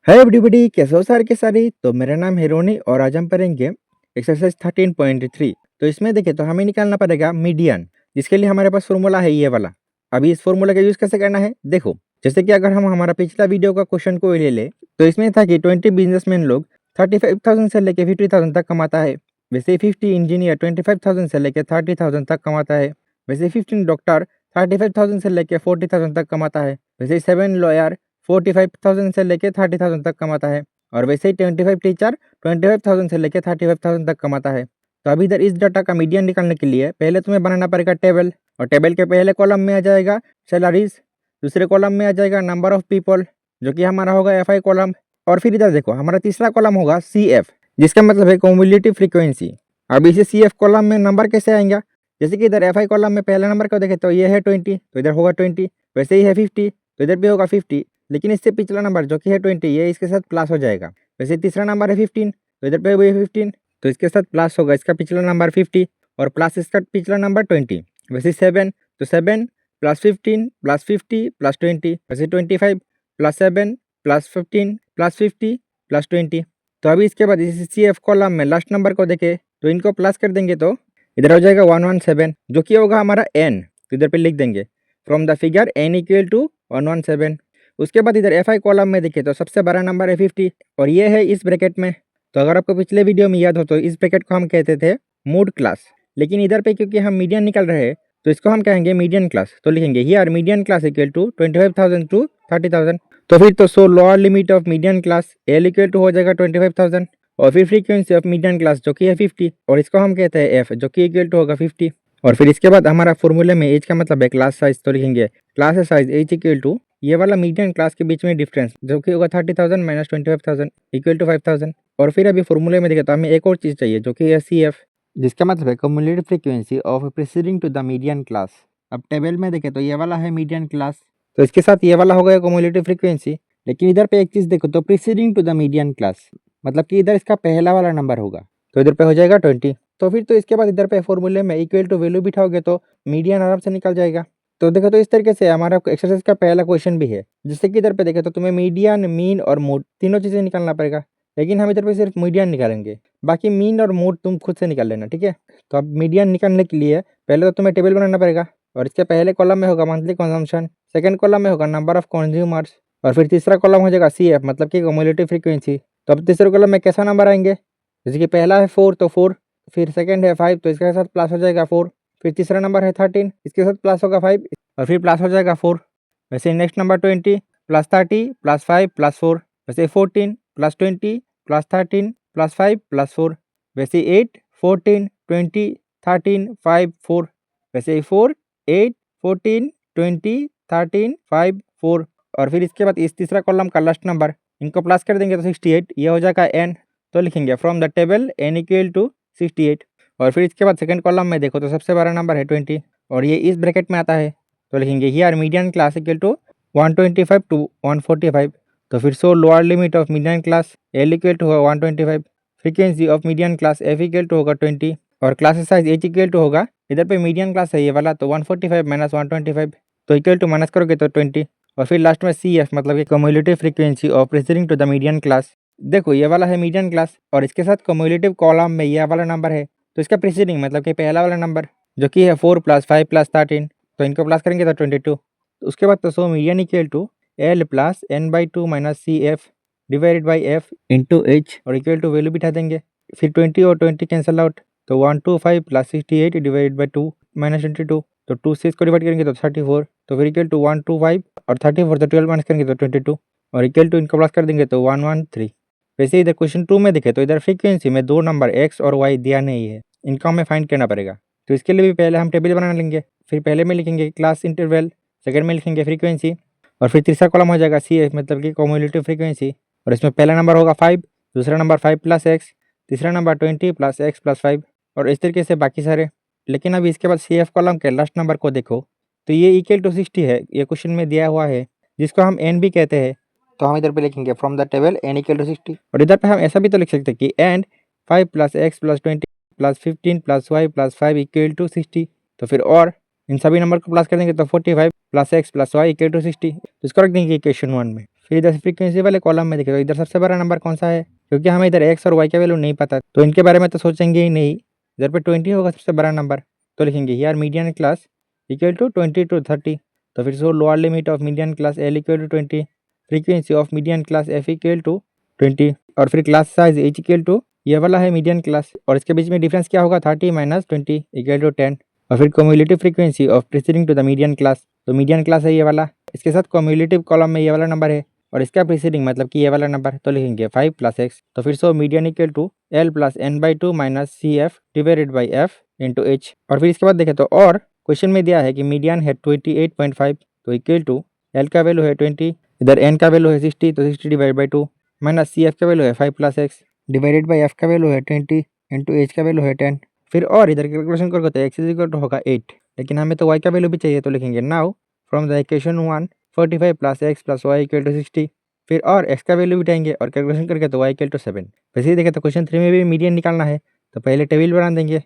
है एवरीबॉडी, कैसे हो सारे के सारे। तो मेरा नाम है रोनी और आज हम पढ़ेंगे एक्सरसाइज 13.3। तो इसमें देखें तो हमें निकालना पड़ेगा मीडियन, जिसके लिए हमारे पास फॉर्मूला है ये वाला। अभी इस फॉर्मूला का यूज कैसे करना है देखो। जैसे कि अगर हम हमारा पिछला वीडियो का क्वेश्चन को ले ले तो इसमें था कि 20 बिजनेसमैन लोग 35,000 से लेकर 50,000 तक कमाता है। वैसे 50 इंजीनियर 25,000 से लेकर 30,000 तक कमाता है। वैसे 15 डॉक्टर 35,000 से लेकर 40,000 तक कमाता है। वैसे 7 लॉयर 45,000 से लेके 30,000 तक कमाता है। और वैसे ही 25 टीचर 25,000 से लेके 35,000 तक कमाता है। तो अभी इधर इस डाटा का मीडियन निकालने के लिए पहले तुम्हें बनाना पड़ेगा टेबल, और टेबल के पहले कॉलम में आ जाएगा सैलरीज, दूसरे कॉलम में आ जाएगा नंबर ऑफ पीपल जो कि हमारा होगा एफआई कॉलम, और फिर इधर देखो हमारा तीसरा कॉलम होगा सीएफ, जिसका मतलब है क्यूमुलेटिव फ्रीक्वेंसी। अब इसे सीएफ कॉलम में नंबर कैसे आएंगे, जैसे कि इधर एफआई कॉलम में पहला नंबर को देखे तो ये है 20, तो इधर होगा 20। वैसे ही है 50, तो इधर भी होगा 50, लेकिन इससे पिछला नंबर जो कि है 20 ये इसके साथ प्लस हो जाएगा। वैसे तीसरा नंबर है 15, तो इधर पे भी 15, तो इसके साथ प्लस होगा इसका पिछला नंबर 50 और प्लस इसका पिछला नंबर 20। वैसे 7, तो 7 प्लस 15 प्लस 50 प्लस 20। वैसे 25 प्लस 7 प्लस 15 प्लस 50 प्लस 20। तो अभी इसके बाद इस CF कॉलम में लास्ट नंबर को देखे तो इनको प्लस कर देंगे तो इधर हो जाएगा 117, जो कि होगा हमारा n। तो इधर पे लिख देंगे from the figure n equal to 117। उसके बाद इधर एफआई कॉलम में देखें तो सबसे बड़ा नंबर है 50 और ये है इस ब्रैकेट में। तो अगर आपको पिछले वीडियो में याद हो तो इस ब्रैकेट को हम कहते थे मूड क्लास, लेकिन इधर पे क्योंकि हम मीडियन निकल रहे हैं तो इसको हम कहेंगे मीडियन क्लास। तो लिखेंगे here median class equal to 25,000 to 30,000। तो फिर तो so lower limit of median class L equal to हो जाएगा 25,000, और फिर फ्रीक्वेंसी ऑफ मीडियन क्लास जो कि है 50 और इसको हम कहते हैं एफ, जो कि इक्वल टू होगा 50। और फिर इसके बाद हमारा फॉर्मूले में एज का मतलब है क्लास साइज, तो लिखेंगे class size H equal to ये वाला मीडियन क्लास के बीच में डिफरेंस जो कि होगा 30,000 माइनस 25,000 इक्वल टू 5,000। और फिर अभी फॉर्मूले में देखा तो हमें एक और चीज़ चाहिए जो कि है CF, जिसका मतलब है cumulative frequency of preceding to the median class. अब टेबल में देखें तो ये वाला है मीडियन क्लास, तो इसके साथ ये वाला हो गया क्यूमुलेटिव फ्रीक्वेंसी। लेकिन इधर पे एक चीज़ देखो तो preceding to the median class मतलब कि इधर इसका पहला वाला नंबर होगा, तो इधर पे हो जाएगा 20। तो फिर तो इसके बाद इधर पे फॉर्मूले में इक्वल टू वैल्यू बिठाओगे तो मीडियन आराम से निकल जाएगा। तो देखो तो इस तरीके से हमारा एक्सरसाइज का पहला क्वेश्चन भी है। जैसे कि इधर पे देखे तो तुम्हें मीडियन, मीन और मोड तीनों चीज़ें निकालना पड़ेगा, लेकिन हम इधर पे सिर्फ मीडियन निकालेंगे, बाकी मीन और मोड तुम खुद से निकाल लेना, ठीक है। तो अब मीडियन निकालने के लिए पहले तो तुम्हें टेबल बनाना पड़ेगा, और इसके पहले कॉलम में होगा मंथली कंजम्पशन, सेकंड कॉलम में होगा नंबर ऑफ कंज्यूमर्स, और फिर तीसरा कॉलम हो जाएगा CF मतलब कि क्यूमुलेटिव फ्रीक्वेंसी। तो अब तीसरे कॉलम में कैसा नंबर आएंगे, जैसे कि पहला है 4 तो 4, फिर सेकंड है 5 तो इसके साथ प्लस हो जाएगा 4, फिर तीसरा नंबर है 13 इसके साथ प्लस होगा 5 और फिर प्लस हो जाएगा 4। वैसे next number 20 plus 30 plus 5 plus 4। वैसे 14 प्लस 20 प्लस 13 प्लस 5 प्लस 4। वैसे 8 14 20 13 5 4। वैसे 4 8 14 20 13 5 4। और फिर इसके बाद इस तीसरा कॉलम का लास्ट नंबर इनको प्लस कर देंगे तो 68, ये हो जाएगा n। तो लिखेंगे from the table n equal to 68। और फिर इसके बाद सेकंड कॉलम में देखो तो सबसे बड़ा नंबर है 20 और ये इस ब्रैकेट में आता है, तो लिखेंगे here median class equal to 125 to 145। तो फिर so lower limit of median class L equal to होगा 125, frequency of median class F equal to होगा 20 और class size H equal to होगा, इधर पे मीडियन क्लास है ये वाला तो 145 माइनस 125 तो इक्वल टू माइनस करोगे तो 20। और फिर लास्ट में CF मतलब कि cumulative frequency of preceding to the median class. देखो ये वाला है मीडियन क्लास और इसके साथ क्यूमुलेटिव कॉलम में ये वाला नंबर है, तो इसका प्रीसीडिंग मतलब कि पहला वाला नंबर जो कि है 4 प्लस 5 प्लस 13, तो इनको प्लस करेंगे तो 22। तो उसके बाद तो so median equal to L plus n/2 minus CF divided by F into H और इक्वल टू वैल्यू बिठा देंगे। फिर 20 और 20 कैंसल आउट, तो 125 प्लस 68 डिवाइडेड बाई 2 माइनस 22, तो 2 से इसको डिवाइड करेंगे तो 34, तो फिर इक्वल टू 125 और 34 तो 12 माइनस करेंगे तो 22 और इक्वल टू इनको प्लस कर देंगे तो 113। वैसे इधर क्वेश्चन 2 में देखे तो इधर फ्रीक्वेंसी में दो नंबर x और y दिया नहीं है, इनको हमें फाइंड करना पड़ेगा। तो इसके लिए भी पहले हम टेबल बना लेंगे, फिर पहले में लिखेंगे क्लास इंटरवल, सेकंड में लिखेंगे फ्रीक्वेंसी और फिर तीसरा कॉलम हो जाएगा CF मतलब कि क्यूमुलेटिव फ्रीक्वेंसी, और इसमें पहला नंबर होगा 5, दूसरा नंबर 5 प्लस x, तीसरा नंबर 20 प्लस x प्लस 5 और इस तरीके से बाकी सारे। लेकिन अभी इसके बाद CF कॉलम के लास्ट नंबर को देखो तो ये इक्वल टू 60 है, ये क्वेश्चन में दिया हुआ है जिसको हम n भी कहते हैं, तो हम इधर पे लिखेंगे from the table n equal to 60। और इधर पे हम ऐसा भी तो लिख सकते हैं कि and 5 plus x plus 20 plus 15 plus y plus 5 equal to 60। तो फिर और इन सभी नंबर को प्लस कर देंगे तो 45 plus x plus y equal to 60, तो इसको रख देंगे इक्वेशन 1 में। फिर इधर फ्रीक्वेंसी वाले कॉलम में देखें तो इधर सबसे बड़ा नंबर कौन सा है, क्योंकि हमें इधर एक्स और वाई का वैल्यू नहीं पता तो इनके बारे में तो सोचेंगे ही नहीं। इधर पे 20 होगा सबसे बड़ा नंबर, तो लिखेंगे here median class equal to 20 to 30। तो फिर so lower limit of median class L equal to 20, frequency of median class F equal to 20, और फिर class size H equal to ये वाला है मीडियन क्लास, और इसके बीच में डिफरेंस क्या होगा 30 - 20 इक्वल टू 10, और फिर cumulative frequency of preceding to the median class, तो मीडियन क्लास है ये वाला, इसके साथ क्यूमुलेटिव कॉलम में ये वाला नंबर है और इसका प्रीसीडिंग मतलब कि ये वाला नंबर, तो लिखेंगे 5 + x। तो फिर so median equal to l + n/2 - cf divided by f into h। और फिर इसके बाद देखें तो और क्वेश्चन में दिया है कि मीडियन है 28.5, तो इक्वल टू l का वैल्यू है 20, इधर n का वैल्यू है 60, तो 60 डिवाइड बाई 2 माइनस cf का वैल्यू है 5 + x डिवाइडेड बाई f का वैल्यू है 20 इंटू h का वैल्यू है 10। फिर और इधर कैलकुलेशन करोगे तो x इक्वल टू होगा 8, लेकिन हमें तो y का वैल्यू भी चाहिए, तो लिखेंगे now from the equation 1 45 + x + y equal to 60। फिर और x का वैल्यू बिठाएंगे और कैलकुलेशन करके तो y इक्वल टू 7। वैसे ही देखें तो क्वेश्चन 3 में भी मीडियन निकालना है, तो पहले टेबल बना देंगे,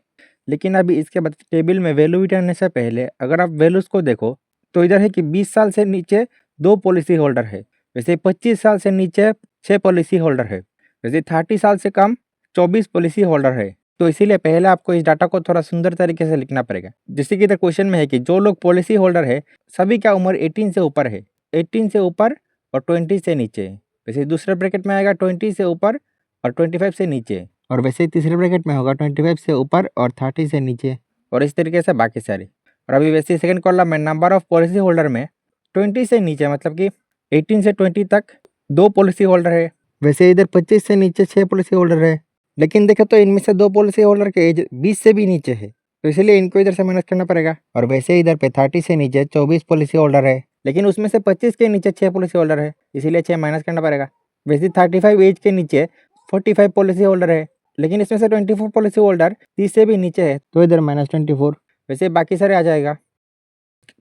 लेकिन अभी इसके बाद टेबल में वैल्यू बिठाने से पहले अगर आप वैल्यूज़ को देखो तो इधर है कि 20 साल से नीचे 2 पॉलिसी होल्डर है, वैसे 25 साल से नीचे 6 पॉलिसी होल्डर है, वैसे 30 साल से कम 24 पॉलिसी होल्डर है। तो इसीलिए पहले आपको इस डाटा को थोड़ा सुंदर तरीके से लिखना पड़ेगा। जैसे कि इधर क्वेश्चन में है कि जो लोग पॉलिसी होल्डर है सभी का उम्र 18 से ऊपर है, 18 से ऊपर और 20 से नीचे है। वैसे दूसरे ब्रैकेट में आएगा 20 से ऊपर और 25 से नीचे, और वैसे ही तीसरे ब्रैकेट में होगा 25 से ऊपर और 30 से नीचे, और इस तरीके से बाकी सारे। और अभी वैसे ही सेकंड कॉलम में नंबर ऑफ पॉलिसी होल्डर में 20 से नीचे मतलब कि 18 से 20 तक 2 पॉलिसी होल्डर है, वैसे इधर 25 से नीचे 6 पॉलिसी होल्डर है, लेकिन देखें तो इनमें से 2 पॉलिसी होल्डर के एज 20 से भी नीचे है, तो इसलिए इनको इधर से माइनस करना पड़ेगा। और वैसे ही इधर पे 30 से नीचे 24 पॉलिसी होल्डर है, लेकिन उसमें से 25 के नीचे 6 पॉलिसी होल्डर है, इसीलिए 6 माइनस करना पड़ेगा। वैसे 35 एज के नीचे 45 पॉलिसी होल्डर है, लेकिन इसमें से 24 पॉलिसी होल्डर 30 से भी नीचे है, तो इधर -24, वैसे बाकी सारे आ जाएगा।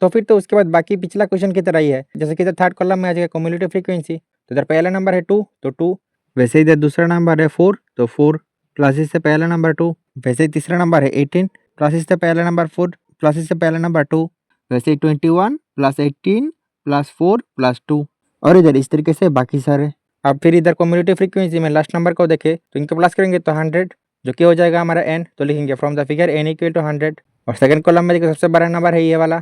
तो फिर तो उसके बाद बाकी पिछला क्वेश्चन की तरह ही है, जैसे कि इधर थर्ड कॉलम में आ जाएगा क्यूमुलेटिव फ्रीक्वेंसी, तो इधर पहला नंबर है 2 तो 2, वैसे इधर दूसरा नंबर है 4 तो 4 प्लस इससे पहला नंबर 2, वैसे तीसरा नंबर है 18 प्लस इससे पहला नंबर 4 प्लस इससे पहला नंबर 2, वैसे 21 + 18 + 4 + 2, और इधर इस तरीके से बाकी सारे। अब फिर इधर क्यूमुलेटिव फ्रीक्वेंसी में लास्ट नंबर को देखें तो इनको प्लस करेंगे तो 100, जो कि हो जाएगा हमारा n, तो लिखेंगे from the figure n equal to 100। और सेकंड कॉलम में देखो सबसे बड़ा नंबर है ये वाला,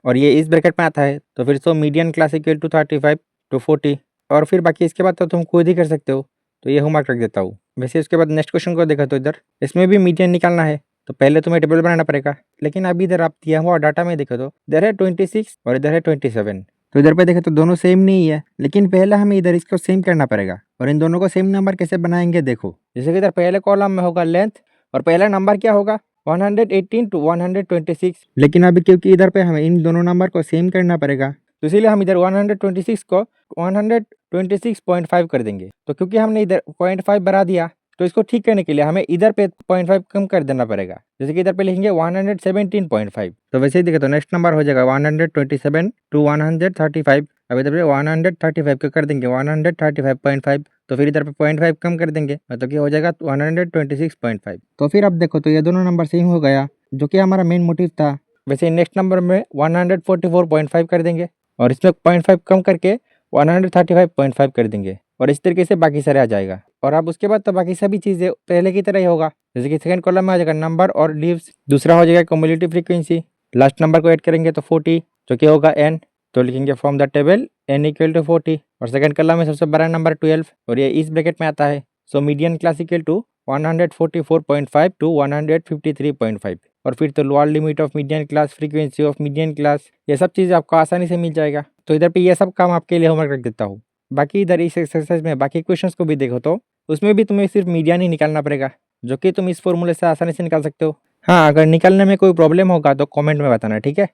और ये इस ब्रैकेट में आता है, तो फिर so median class equal to 35 to 40, और फिर बाकी इसके बाद तो तुम खुद ही कर सकते हो, तो ये होमवर्क रख देता हूँ। वैसे उसके बाद नेक्स्ट क्वेश्चन को देखा तो इधर इसमें भी मीडियन निकालना है, तो पहले तुम्हें टेबल बनाना पड़ेगा, लेकिन अभी इधर आप दिया हुआ डाटा में देखो तो इधर है 26 और इधर है 27, तो इधर पे देखें तो दोनों सेम नहीं है, लेकिन पहले हमें इधर इसको सेम करना पड़ेगा। और इन दोनों को सेम नंबर कैसे बनाएंगे देखो, जैसे कि इधर पहले कॉलम में होगा लेंथ और पहला नंबर क्या होगा 118 to 126, लेकिन अभी क्योंकि इधर पे हमें इन दोनों नंबर को सेम करना पड़ेगा, तो इसीलिए हम इधर 126 को 126.5 कर देंगे। तो क्योंकि हमने इधर 0.5 बढ़ा दिया, तो इसको ठीक करने के लिए हमें इधर पे 0.5 कम कर देना पड़ेगा, जैसे कि इधर पे लिखेंगे 117.5। तो वैसे ही देखें तो नेक्स्ट नंबर हो जाएगा 127 to 135, अब इधर पे 135 को कर देंगे 135.5, तो फिर इधर पे 0.5 कम कर देंगे, मतलब कि हो जाएगा 126.5। तो फिर अब देखो तो ये दोनों नंबर सेम हो गया, जो कि हमारा मेन मोटिव था। वैसे नेक्स्ट नंबर में 144.5 कर देंगे और इसमें 0.5 कम करके 135.5 कर देंगे, और इस तरीके से बाकी सारे आ जाएगा। और अब उसके बाद तो बाकी सभी चीज़ें पहले की तरह ही होगा, जैसे कि सेकंड कॉलम में आ जाएगा नंबर और लीव्स, दूसरा हो जाएगा क्यूमुलेटिव फ्रीक्वेंसी, लास्ट नंबर को ऐड करेंगे तो 40, जो कि होगा n, तो लिखेंगे from the table n equal to 40, और सेकंड कॉलम में सबसे बड़ा नंबर 12 और ये इस ब्रैकेट में आता है, so median class equal to 144.5 to 153.5, और फिर तो lower limit of median class, frequency of median class, ये सब चीज़ें आपको आसानी से मिल जाएगा। तो इधर पे ये सब काम आपके लिए होमवर्क रख देता हूँ। बाकी इधर इस एक्सरसाइज में बाकी क्वेश्चंस को भी देखो तो उसमें भी तुम्हें सिर्फ मीडियन ही निकालना पड़ेगा, जो कि तुम इस फॉर्मूले से आसानी से निकाल सकते हो। हाँ, अगर निकालने में कोई प्रॉब्लम होगा तो कमेंट में बताना, ठीक है।